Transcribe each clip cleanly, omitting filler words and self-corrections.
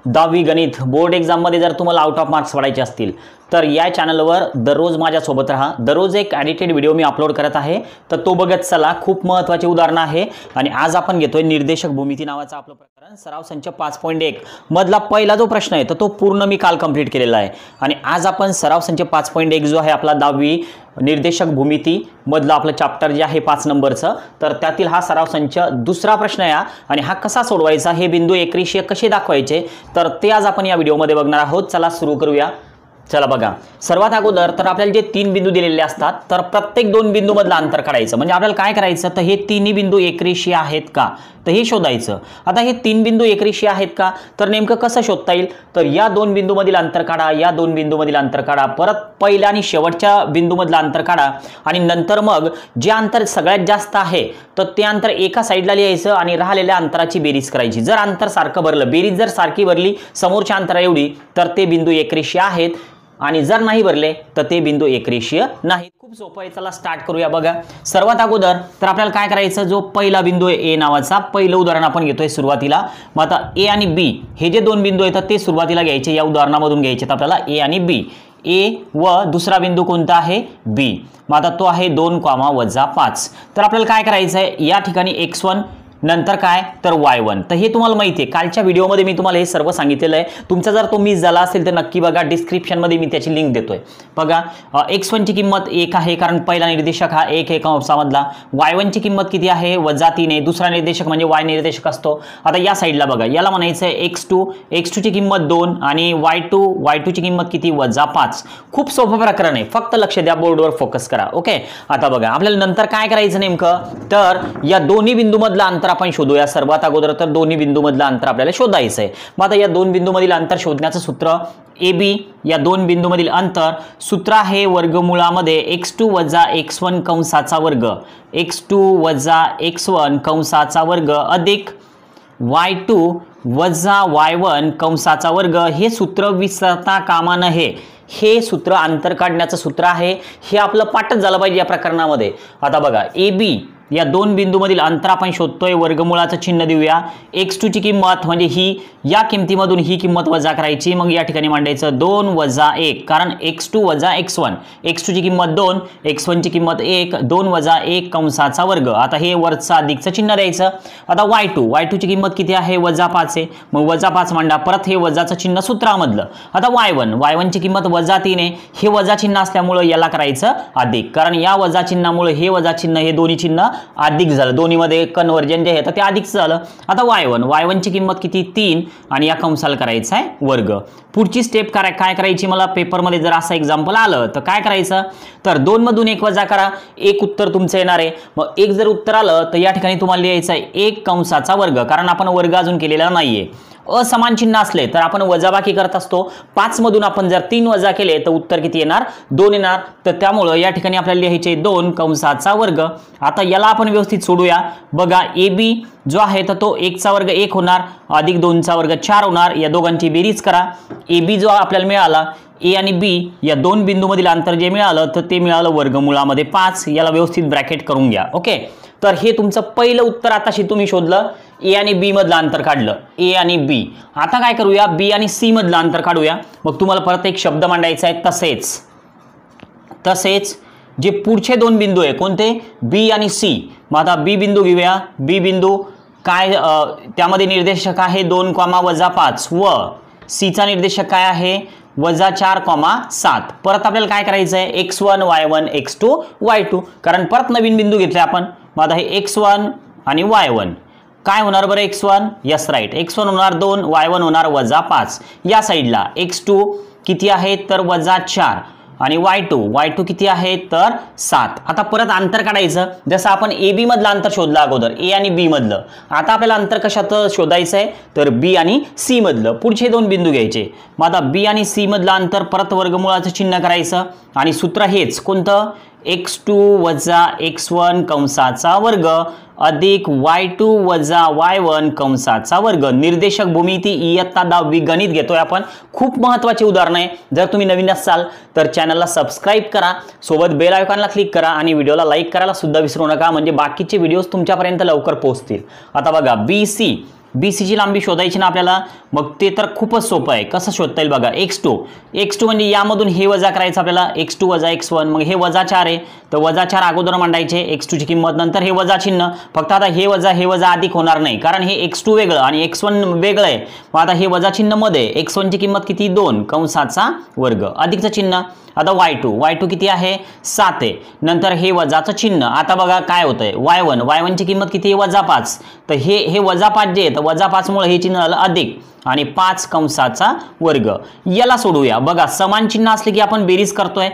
10वी गणित बोर्ड एग्जाममध्ये जर तुम्हाला आउट ऑफ मार्क्स पडायचे असतील तर या चॅनलवर दररोज माझ्यासोबत राहा। दररोज एक एडिटेड व्हिडिओ मी अपलोड करत आहे, तर तो बघत चला। खूप महत्त्वाचे उदाहरण आहे आणि आज आपण घेतोय निर्देशक भूमिती नावाचं आपलं प्रकरण, सराव संच 5.1 मधला पहिला जो प्रश्न आहे तर तो पूर्ण मी काल कंप्लीट केलेला आहे आणि आज आपण सराव संच 5.1 जो आहे आपला 10वी निर्देशक भूमिती मधला आपलं चॅप्टर जे आहे 5 नंबरचं, तर त्यातील हा सराव संच दुसरा प्रश्न आहे आणि हा कसा सोडवायचा, हे बिंदू एकरेषीय कसे दाखवायचे, तर ते आज आपण या व्हिडिओमध्ये बघणार आहोत। चला सुरू करूया। चला बघा, सर्वात अगोदर तर आपल्याला जे 3 बिंदू दिलेले असतात तर प्रत्येक 2 बिंदू मधलं अंतर काढायचं। म्हणजे आपल्याला काय करायचं, तर हे तिन्ही बिंदू एकरेषीय आहेत का तर हे शोधायचं। आता हे 3 बिंदू एकरेषीय आहेत का तर नेमकं कसं शोधता येईल, तर या 2 बिंदू मधील अंतर काढा, या 2 बिंदू मधील अंतर काढा, परत पहिल्या आणि शेवटच्या बिंदू मधलं अंतर काढा आणि नंतर मग जे अंतर सगळ्यात जास्त आहे तर ते अंतर एका साईडला लिहायचं आणि राहिलेल्या अंतराची बेरीज करायची। जर अंतर सारखं भरलं, बेरीज जर सारखी भरली समोरच्या अंतरा एवढी, तर ते बिंदू एकरेषीय आहेत आणि जर नाही भरले तर ते बिंदू एकरेषीय नाहीत। खूप सोपं आहे, चला स्टार्ट करूया। बघा, सर्वात अगोदर तर आपल्याला काय करायचं, जो पहिला बिंदू आहे ए नावाचा, पहिलं उदाहरण आपण घेतोय सुरुवातीला। मग आता ए आणि बी हे जे 2 बिंदू आहेत ते सुरुवातीला घ्यायचे, या उदाहरणामधून घ्यायचे आपल्याला ए आणि बी। ए व दुसरा बिंदू कोणता आहे बी, मग आता तो आहे 2,-5। तर आपल्याला काय करायचं आहे, या ठिकाणी x1 नंतर काय तर y1, तर हे तुम्हाला माहिती आहे, कालच्या व्हिडिओमध्ये मी तुम्हाला हे सर्व सांगितलेलं आहे। तुमचा जर तो मिस झाला असेल तर नक्की बघा, डिस्क्रिप्शनमध्ये मी त्याची लिंक देतोय। बघा, x1 ची किंमत 1 आहे कारण पहिला निर्देशक हा 1 आहे कंसामधला। y1 ची किंमत किती आहे -3 आहे, दुसरा निर्देशक म्हणजे y निर्देशक असतो। आता या साईडला बघा, याला म्हणायचं आहे x2 ची किंमत 2 आणि y2 ची किंमत किती -5। खूप सोपं प्रकरण आहे, फक्त लक्ष द्या, बोर्डवर फोकस करा। ओके, आता बघा आपल्याला नंतर काय करायचं नेमकं, तर या दोन्ही बिंदू मधलं अंतर आपण शोधूया। सर्वात अगोदर तर दोन्ही बिंदू मधलं अंतर आपल्याला शोधायचं आहे। मग आता या 2 बिंदू मधील अंतर शोधण्याचं सूत्र AB, या 2 बिंदू मधील अंतर सूत्र आहे वर्गमूळामध्ये x2 - x1 कंसाचा वर्ग, x2 - x1 कंसाचा वर्ग अधिक y2 - y1 कंसाचा वर्ग। हे सूत्र विसरता कामा नये, हे सूत्र अंतर काढण्याचं सूत्र आहे, हे आपलं पाठच झालं पाहिजे या प्रकरणामध्ये। आता बघा, AB या 2 बिंदू मधील अंतर आपण शोधतोय, वर्गमूळाचं चिन्ह देऊया। x2 ची किंमत म्हणजे ही, या किमतीमधून ही किंमत वजा करायची, मग या ठिकाणी मांडायचं 2 - 1, कारण x2 - x1, x2 ची किंमत 2, x1 ची किंमत 1, 2 - 1 कंसाचा वर्ग। आता हे वरचं अधिकचं चिन्ह द्यायचं। आता y2 ची किंमत किती आहे -5 आहे, मग -5 मांडा, परत हे वजाचं चिन्ह सूत्रामधलं। आता y1 ची किंमत -3 आहे, हे वजा चिन्ह असल्यामुळे याला करायचं अधिक, कारण या वजा चिन्हामुळे हे वजा चिन्ह, हे दोन्ही चिन्ह अधिक झालं, दोन्हीमध्ये कन्वर्जन जे आहे ते अधिकच झालं। आता y1 ची किंमत किती 3 आणि या कंसाला करायचा आहे वर्ग। पुढची स्टेप काय करायची, मला पेपरमध्ये जर असं एक्झाम्पल आलं तर काय करायचं, तर 2 मधून 1 वजा करा, 1 उत्तर तुमचं येणार आहे। मग 1 जर उत्तर आलं तर या ठिकाणी तुम्हाला लिहायचं आहे 1 कंसाचा वर्ग, कारण आपण वर्ग अजून केलेला नाहीये। असमान चिन्ह असले तर आपण वजाबाकी करत असतो, 5 मधून आपण जर 3 वजा केले तर उत्तर किती येणार 2 येणार, तर त्यामुळे या ठिकाणी आपल्याला लिहायचे 2 कंसाचा वर्ग। आता याला आपण व्यवस्थित सोडूया। बघा, AB जो आहे तर तो 1 चा वर्ग 1 होणार, अधिक 2 चा वर्ग 4 होणार, या दोघांची बेरीज करा। AB जो आपल्याला मिळाला, A आणि B या 2 बिंदू मधील अंतर जे मिळालं तर ते मिळालं वर्गमूळामध्ये 5, याला व्यवस्थित ब्रॅकेट करून घ्या। ओके, तर हे तुमचं पहिलं उत्तर आताशी तुम्ही शोधलं, ए आणि बी मधलं अंतर काढलं, ए आणि बी। आता काय करूया, बी आणि सी मधलं अंतर काढूया। मग तुम्हाला परत एक शब्द मांडायचा आहे तसेच जे पुढचे 2 बिंदू आहे कोणते, बी आणि सी। मग आता बी बिंदू घेऊया, बी बिंदू काय, त्यामध्ये निर्देशक आहे 2, -5 व सी चा निर्देशक काय आहे -4, 7। परत आपल्याला काय करायचं आहे, x1 y1 x2 y2, कारण परत नवीन बिंदू घेतले आपण। मग आता हे x1 आणि y1 काय होणार बरं, x1 यस राईट, x1 होणार 2, y1 होणार -5। या साईडला x2 किती आहे तर -4 आणि y2 किती आहे तर 7। आता परत अंतर काढायचं, जसं आपण AB मधलं अंतर शोधलं अगोदर, A आणि B मधलं। आता आपल्याला अंतर कशात शोधायचं आहे तर B आणि C मधलं, पुढचे 2 बिंदू घ्यायचे। मग आता B आणि C मधलं अंतर परत वर्गमूळाचं चिन्ह करायचं आणि सूत्र हेच कोणतं, x2 - x1 कंसाचा वर्ग अधिक y2 - y1 कंसाचा वर्ग। निर्देशक भूमिती इयत्ता 10वी गणित घेतोय आपण। खूप महत्त्वाचे उदाहरण आहे। जर तुम्ही नवीन असाल तर चॅनलला सबस्क्राइब करा, सोबत बेल आयकॉनला क्लिक करा आणि व्हिडिओला लाईक करायला सुद्धा विसरू नका, म्हणजे बाकीचे व्हिडिओज तुमच्यापर्यंत लवकर पोहोचतील। आता बघा, BC BCची लांबी शोधायची ना आपल्याला, मग ते तर खूपच सोपं आहे. कसं शोधता येईल बघा. x2 म्हणजे यामधून हे वजा करायचं आपल्याला, x2 वजा x1, मग हे वजा 4 आहे तर वजा 4 अगोदर मांडायचे x2 ची किंमत, नंतर हे वजा चिन्ह. फक्त आता हे वजा अधिक होणार नाही कारण हे x2 वेगळं आणि x1 वेगळं आहे. मग आता हे वजा चिन्ह मध्ये x1 ची किंमत किती 2 कंसाचा वर्ग अधिकचं चिन्ह. आता y2 किती आहे 7 आहे, नंतर हे वजाचं चिन्ह. आता बघा काय होतंय y1 ची किंमत किती वजा 5, तर हे वजा 5 जे आहे तर वजा 5 मुळे हे चिन्ह आलं अधिक आणि 5 कंसाचा वर्ग. याला सोडूया. बघा समान चिन्ह असले की आपण बेरीज करतोय.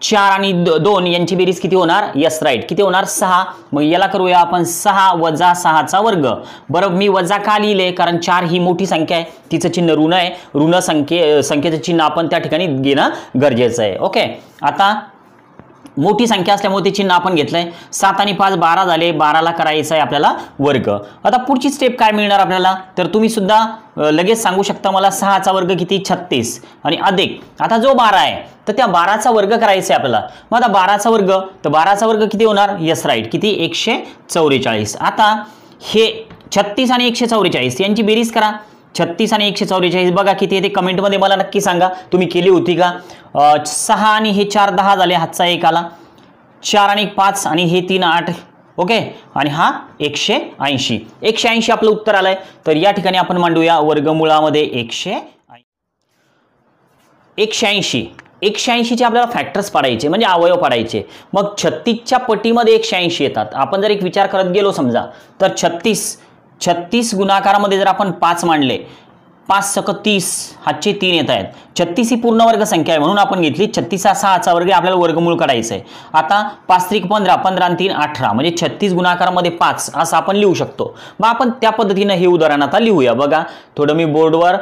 4 आणि 2 यांची बेरीज किती होणार, यस राईट, किती होणार 6. मग याला करूया आपण 6 वजा 6चा वर्ग. बरं मी वजा का लिहिले, कारण 4 ही मोठी संख्या आहे, तिचं चिन्ह ऋण आहे. ऋण संख्येचं चिन्ह आपण त्या ठिकाणी घेणं गरजेचं आहे. ओके, आता मोठी संख्या असल्यामुळे ते चिन्ह आपण घेतलंय. 7 आणि 5 12 झाले, 12ला करायचं आहे आपल्याला वर्ग. आता पुढची स्टेप काय मिळणार आपल्याला, तर तुम्ही सुद्धा लगेच सांगू शकता मला. 6चा वर्ग किती 36 आणि अधिक आता जो 12 आहे तर त्या 12चा वर्ग करायचा आहे आपल्याला. मग आता 12चा वर्ग, तर 12चा वर्ग किती होणार, यस राईट, किती 144. आता हे 36 आणि 144 यांची बेरीज करा. 36 आणि 144 बघा किती येते, कमेंटमध्ये मला नक्की सांगा तुम्ही केली होती का. 6 आणि हे 4 10 झाले, हातचा 1 आला. 4 आणि 5 आणि हे 3 8. ओके, आणि हा 180 आपलं उत्तर आलंय. तर या ठिकाणी आपण मांडूया वर्गमुळामध्ये 180 चे आपल्याला फॅक्टर्स पाडायचे म्हणजे अवयव पाडायचे. मग 36च्या पटीमध्ये 180 येतात. आपण जर एक विचार करत गेलो समजा, तर 36 गुणाकारामध्ये जर आपण 5 मांडले, 5 × 30 हातचे 3 येत आहेत. 36 ही पूर्ण वर्ग संख्या आहे म्हणून आपण घेतली. 36 हा 6चा वर्ग आपल्याला वर्गमूळ काढायचं आहे. आता 5 × 15 15 आणि 3 18 म्हणजे 36 गुणाकारामध्ये 5 असं आपण लिहू शकतो. मग आपण त्या पद्धतीने हे उदाहरण आता लिहूया. बघा थोडं मी बोर्डवर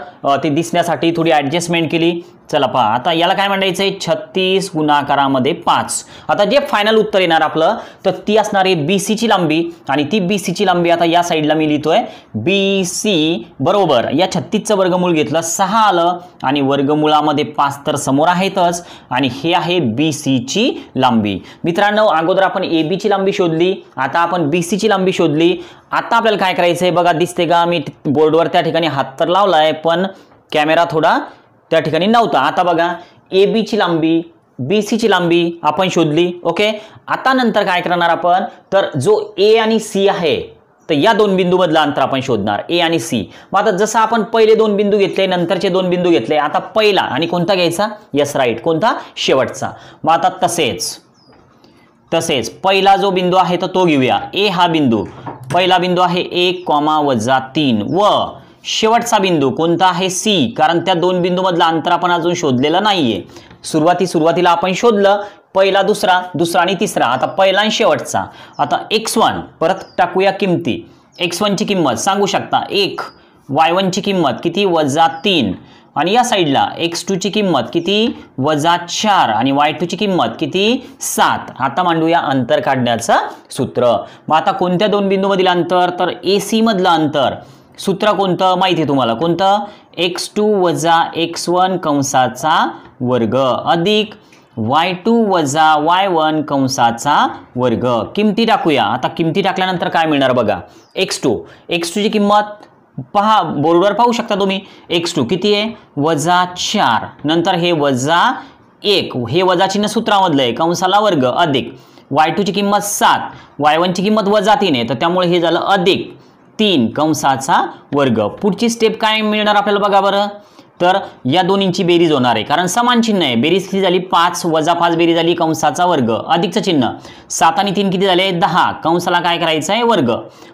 ते दिसण्यासाठी थोडी ॲडजस्टमेंट केली. चला पहा, आता याला काय मांडायचंय 36 गुणाकारामध्ये 5. आता जे फायनल उत्तर येणार आपलं तर ती असणार आहे BCची लांबी, आणि ती BCची लांबी आता या साईडला मी लिहितोय BC बरोबर या 36चं वर्गमूळ घेतलं 6 आलं आणि वर्गमूळामध्ये 5 तर समोर आहेतच, आणि हे आहे BCची लांबी. मित्रांनो अगोदर आपण ABची लांबी शोधली, आता आपण BCची लांबी शोधली. आता आपल्याला काय करायचंय बघा, दिसते का मी बोर्डवर त्या ठिकाणी हात तर लावलाय पण कॅमेरा थोडा त्या ठिकाणी नव्हता. आता बघा ABची लांबी BCची लांबी आपण शोधली. ओके, आता नंतर काय करणार आपण, तर जो A आणि C आहे तर या दोन बिंदू मधलं अंतर आपण शोधणार, A आणि C. मग आता जसं आपण पहिले 2 बिंदू घेतले, नंतरचे 2 बिंदू घेतले, आता पहिला आणि कोणता घ्यायचा, यस राईट, कोणता शेवटचा. मग आता तसेच पहिला जो बिंदू आहे तर तो घेऊया. A हा बिंदू, पहिला बिंदू आहे 1, 3 व शेवटचा बिंदू कोणता आहे C, कारण त्या 2 बिंदू मधलं अंतर आपण अजून शोधलेलं नाहीये. सुरुवातीला आपण शोधलं पहिला, दुसरा आणि तिसरा. आता पहिला आणि शेवटचा. आता x1 परत टाकूया किमती. x1 ची किंमत सांगू शकता 1, y1 ची किंमत किती -3, आणि या साईडला x2 ची किंमत किती -4 आणि y2 ची किंमत किती 7. आता मांडूया अंतर काढण्याचं सूत्र. मग आता कोणत्या 2 बिंदू मधील अंतर, तर AC मधलं अंतर. सूत्र कोणतं माहिती आहे तुम्हाला, कोणतं, x2 - x1 कंसाचा वर्ग अधिक y2 - y1 कंसाचा वर्ग. किमती टाकूया. आता किमती टाकल्यानंतर काय मिळणार बघा, x2 ची किंमत पहा, बोर्डवर पाहू शकता तुम्ही. x2 किती आहे -4, नंतर हे -1, हे वजा चिन्ह सूत्रामधलं आहे, कंसाला वर्ग अधिक y2 ची किंमत 7, y1 ची किंमत -3 आहे तर त्यामुळे हे झालं अधिक 3 कंसाचा वर्ग. पुढची स्टेप काय मिळणार आपल्याला बघा बरं, तर या दोन्हींची बेरीज होणार आहे कारण समान चिन्ह आहे. बेरीज किती झाली 5 - 5 बेरीज झाली कंसाचा वर्ग अधिकचं चिन्ह. 7 आणि 3 किती झाले 10, कंसाला काय करायचं आहे वर्ग.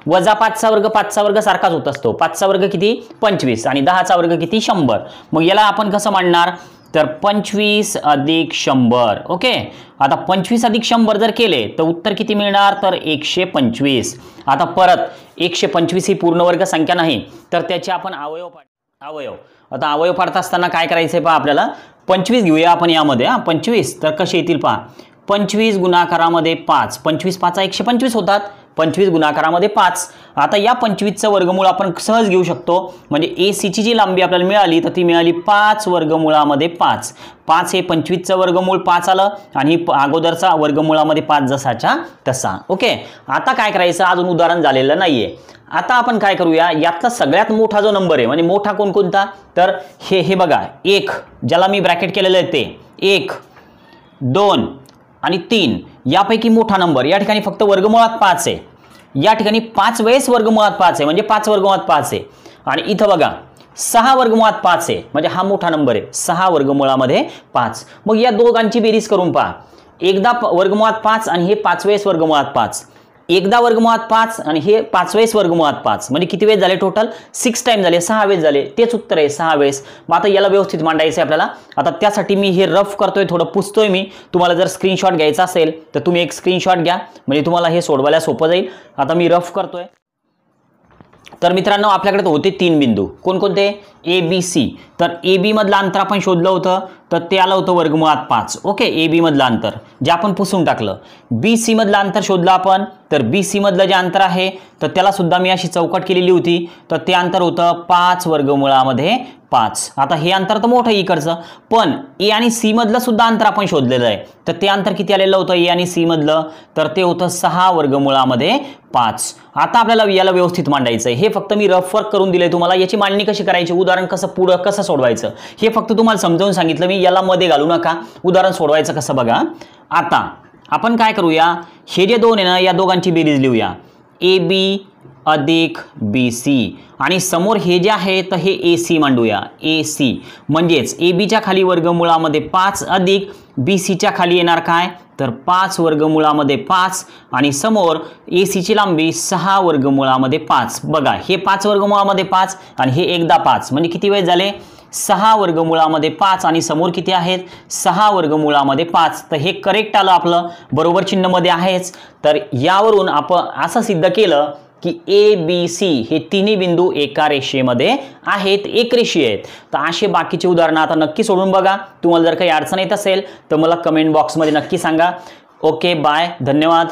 -5चा वर्ग 5चा वर्ग सारखाच होत असतो. 5चा वर्ग किती 25 आणि 10चा वर्ग किती 100. मग याला आपण कसं मांडणार, तर 25 + 100. ओके, आता 25 + 100 जर केले तर उत्तर किती मिळणार, तर 125. आता परत 125 ही पूर्ण वर्ग संख्या नाही तर त्याचे आपण अवयव. आता अवयव पाडत असताना काय करायचंय पहा, आपल्याला 25 घेऊया आपण यामध्ये. 25 तर कसे येतील पहा, 25 गुणाकारामध्ये 5, 25 × 5 = 125 होतात. 25 गुणाकारामध्ये 5. आता या 25चं वर्गमूळ आपण सहज घेऊ शकतो, म्हणजे AC ची जी लांबी आपल्याला मिळाली तर ती मिळाली 5 वर्गमूळामध्ये 5. 5 हे 25चं वर्गमूळ 5 आलं आणि अगोदरचा वर्गमूळामध्ये 5 जसाच्या तसा. ओके, आता काय करायचं, अजून उदाहरण झालेलं नाहीये. आता आपण काय करूया, यातला सगळ्यात मोठा जो नंबर आहे, म्हणजे मोठा कोणकोणता, तर हे बघा 1, ज्याला मी ब्रॅकेट केलेलं आहे ते 1, 2 आणि 3 यापैकी मोठा नंबर या ठिकाणी फक्त वर्गमुळात 5 आहे. या ठिकाणी 5 वेळेस वर्गमुळात 5 आहे, म्हणजे 5 वर्गमुळात 5 आहे. आणि इथं बघा 6 वर्गमुळात 5 आहे, म्हणजे हा मोठा नंबर आहे. 6 वर्गमुळामध्ये 5. मग या दोघांची बेरीज करून पहा. एकदा वर्गमुळात 5 आणि हे 5 वेळेस वर्गमुळात 5. एकदा वर्गमुळात 5 आणि हे 5 वेळेस वर्गमुळात 5, म्हणजे किती वेळेस झाले टोटल, 6 टाइम झाले, 6 वेळेस झाले. तेच उत्तर आहे 6 वेळेस. मग आता याला व्यवस्थित मांडायचं आहे आपल्याला. आता त्यासाठी मी हे रफ करतोय, थोडं पुसतोय मी. तुम्हाला जर स्क्रीनशॉट घ्यायचा असेल तर तुम्ही एक स्क्रीनशॉट घ्या, म्हणजे तुम्हाला हे सोडवायला सोपं जाईल. आता मी रफ करतोय. तर मित्रांनो, आपल्याकडे होते 3 बिंदू, कोणकोणते, ABC. तर AB मधलं अंतर आपण शोधलं होतं, तर ते आलं होतं वर्गमुळात 5. ओके, AB मधलं अंतर जे आपण पुसून टाकलं. BC मधलं अंतर शोधलं आपण, तर BC मधलं जे अंतर आहे तर त्याला सुद्धा मी अशी चौकट केलेली होती, तर ते अंतर होतं 5 वर्गमुळामध्ये 5. आता हे अंतर तर मोठं इकडचं, पण A आणि C मधलं सुद्धा अंतर आपण शोधलेलं आहे. तर ते अंतर किती आलेलं होतं A आणि C मधलं, तर ते होतं 6 वर्गमुळामध्ये 5. आता आपल्याला याला व्यवस्थित मांडायचं आहे. हे फक्त मी रफ वर्क करून दिले तुम्हाला. याची मांडणी कशी करायची, उदाहरण कसं पुढं कसं सोडवायचं, हे फक्त तुम्हाला समजावून सांगितलं मी. याला मध्ये घालू नका, उदाहरण सोडवायचं कसं बघा. आता आपण काय करूया, हे जे दोन आहे ना, या दोघांची बेरीज लिहूया. AB अधिक BC आणि समोर हे जे आहे तर हे AC मांडूया. AC म्हणजेच ABच्या खाली वर्गमुळामध्ये 5 अधिक BCच्या खाली येणार काय, तर 5 वर्गमुळामध्ये 5 आणि समोर AC ची लांबी 6 वर्गमुळामध्ये 5. बघा हे 5 वर्गमुळामध्ये 5 आणि हे एकदा 5, म्हणजे किती वेळ झाले, 6 वर्गमुळामध्ये 5 आणि समोर किती आहेत, 6 वर्गमुळामध्ये 5. तर हे करेक्ट आलं आपलं, बरोबर चिन्हमध्ये आहेच. तर यावरून आपण असं सिद्ध केलं की ABC हे तिन्ही बिंदू एका रेषेमध्ये आहेत, एक रेषीय आहेत. तर असे बाकीचे उदाहरणं आता नक्की सोडून बघा. तुम्हाला जर काही अडचण येत असेल तर मला कमेंट बॉक्समध्ये नक्की सांगा. ओके, बाय, धन्यवाद.